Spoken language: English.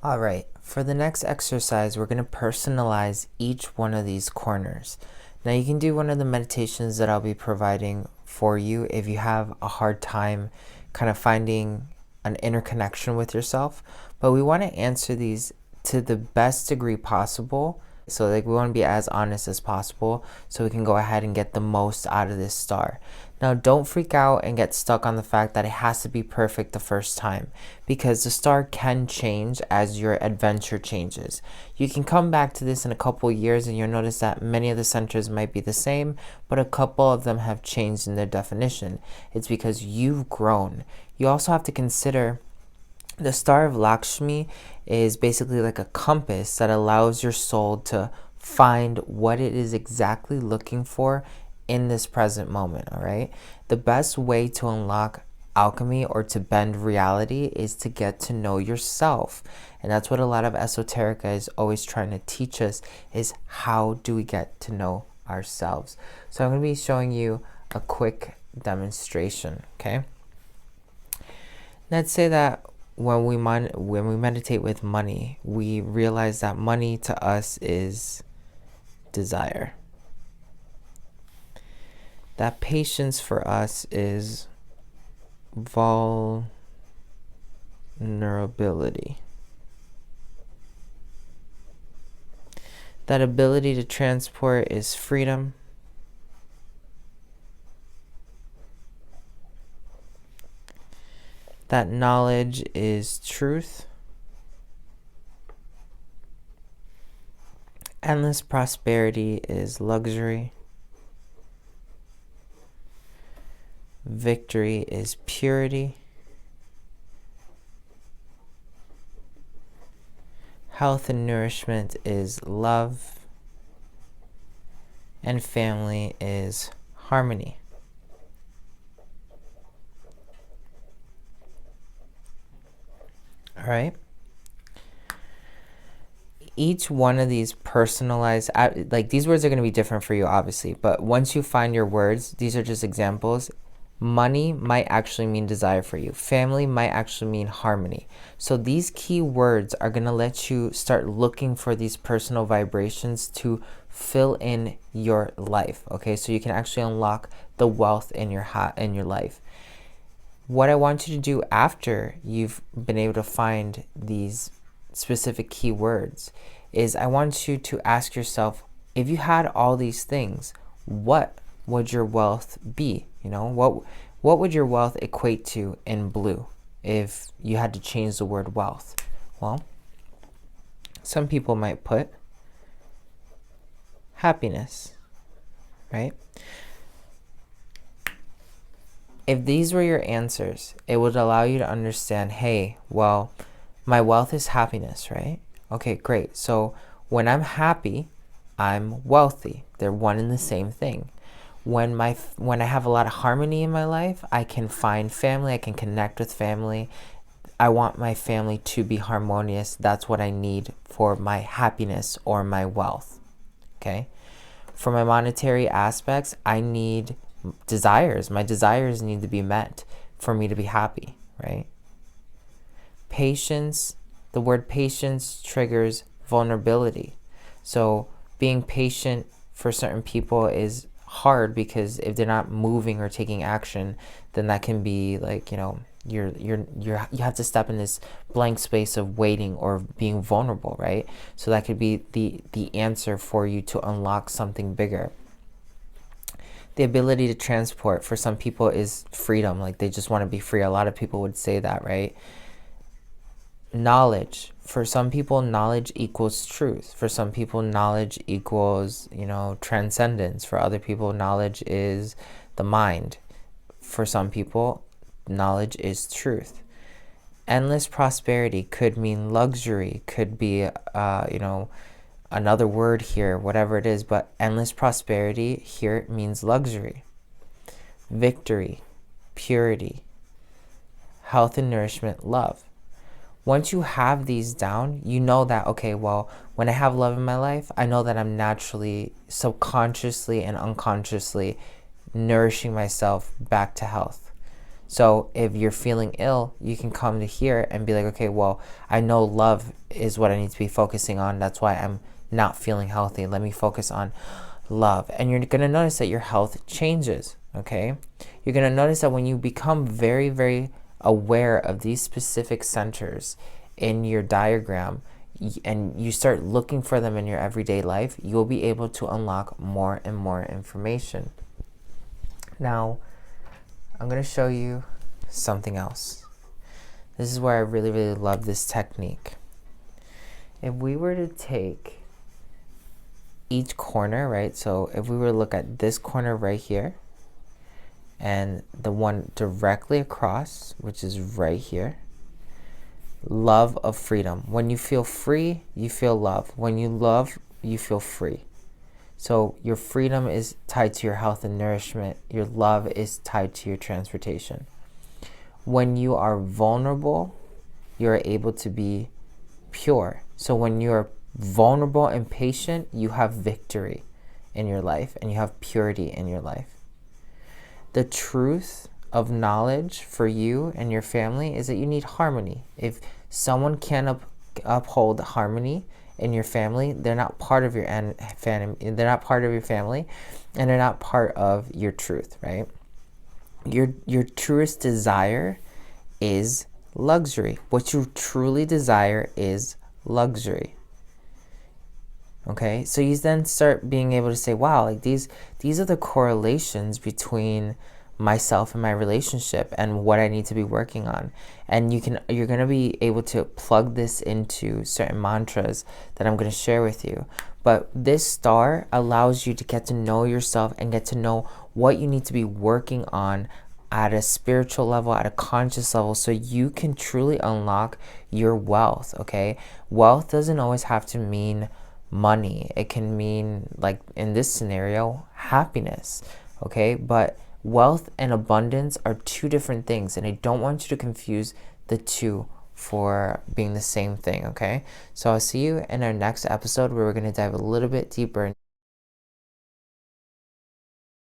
All right, for the next exercise, we're going to personalize each one of these corners. Now you can do one of the meditations that I'll be providing for you if you have a hard time kind of finding an inner connection with yourself, but we want to answer these to the best degree possible. So we want to be as honest as possible so we can go ahead and get the most out of this star. Now don't freak out and get stuck on the fact that it has to be perfect the first time, because the star can change as your adventure changes. You can come back to this in a couple years and you'll notice that many of the centers might be the same, but a couple of them have changed in their definition. It's because you've grown. You also have to consider the star of Lakshmi is basically like a compass that allows your soul to find what it is exactly looking for in this present moment, all right? The best way to unlock alchemy or to bend reality is to get to know yourself. And that's what a lot of esoterica is always trying to teach us, is how do we get to know ourselves. So I'm going to be showing you a quick demonstration, okay? Let's say that when we meditate with money, we realize that money to us is desire. That patience for us is vulnerability. That ability to transport is freedom. That knowledge is truth. Endless prosperity is luxury. Victory is purity. Health and nourishment is love. And family is harmony. All right. Each one of these personalized, like these words are going to be different for you, obviously, but once you find your words, these are just examples. Money might actually mean desire for you. Family might actually mean harmony. So these key words are going to let you start looking for these personal vibrations to fill in your life. Okay, so you can actually unlock the wealth in your life. What I want you to do after you've been able to find these specific keywords is I want you to ask yourself, if you had all these things, what would your wealth be? You know, what would your wealth equate to in blue if you had to change the word wealth? Well, some people might put happiness, right? If these were your answers, it would allow you to understand, hey, well, my wealth is happiness, right? Okay, great. So when I'm happy, I'm wealthy. They're one and the same thing. When I have a lot of harmony in my life, I can find family, I can connect with family. I want my family to be harmonious. That's what I need for my happiness or my wealth, okay? For my monetary aspects, I need desires. My desires need to be met for me to be happy, right? Patience, the word patience triggers vulnerability. So being patient for certain people is hard because if they're not moving or taking action, then that can be like, you know, you have to step in this blank space of waiting or being vulnerable, right? So that could be the answer for you to unlock something bigger. The ability to transport for some people is freedom, like they just want to be free. A lot of people would say that, right? Knowledge, for some people, knowledge equals truth. For some people, knowledge equals, you know, transcendence. For other people, knowledge is the mind. For some people, knowledge is truth. Endless prosperity could mean luxury, could be, you know, another word here, whatever it is, but endless prosperity here means luxury. Victory, purity, health and nourishment, love. Once you have these down, you know that, okay, well, when I have love in my life, I know that I'm naturally, subconsciously and unconsciously nourishing myself back to health. So if you're feeling ill, you can come to here and be like, okay, well, I know love is what I need to be focusing on. That's why I'm not feeling healthy. Let me focus on love. And you're going to notice that your health changes, okay? You're going to notice that when you become very, very aware of these specific centers in your diagram and you start looking for them in your everyday life, you'll be able to unlock more and more information. Now, I'm going to show you something else. This is where I really, really love this technique. If we were to take each corner, right? So if we were to look at this corner right here and the one directly across, which is right here, love of freedom. When you feel free, you feel love. When you love, you feel free. So your freedom is tied to your health and nourishment. Your love is tied to your transportation. When you are vulnerable, you're able to be pure. So when you're vulnerable and patient, you have victory in your life and you have purity in your life. The truth of knowledge for you and your family is that you need harmony. If someone can't uphold harmony in your family, they're not part of your family, they're not part of your family, and they're not part of your truth, right? Your truest desire is luxury. What you truly desire is luxury. Okay, so you then start being able to say, wow, like these are the correlations between myself and my relationship and what I need to be working on. And you're going to be able to plug this into certain mantras that I'm going to share with you. But this star allows you to get to know yourself and get to know what you need to be working on at a spiritual level, at a conscious level, so you can truly unlock your wealth, okay? Wealth doesn't always have to mean money. It can mean, like in this scenario, happiness, okay? But wealth and abundance are two different things, and I don't want you to confuse the two for being the same thing, okay? So I'll see you in our next episode where we're going to dive a little bit deeper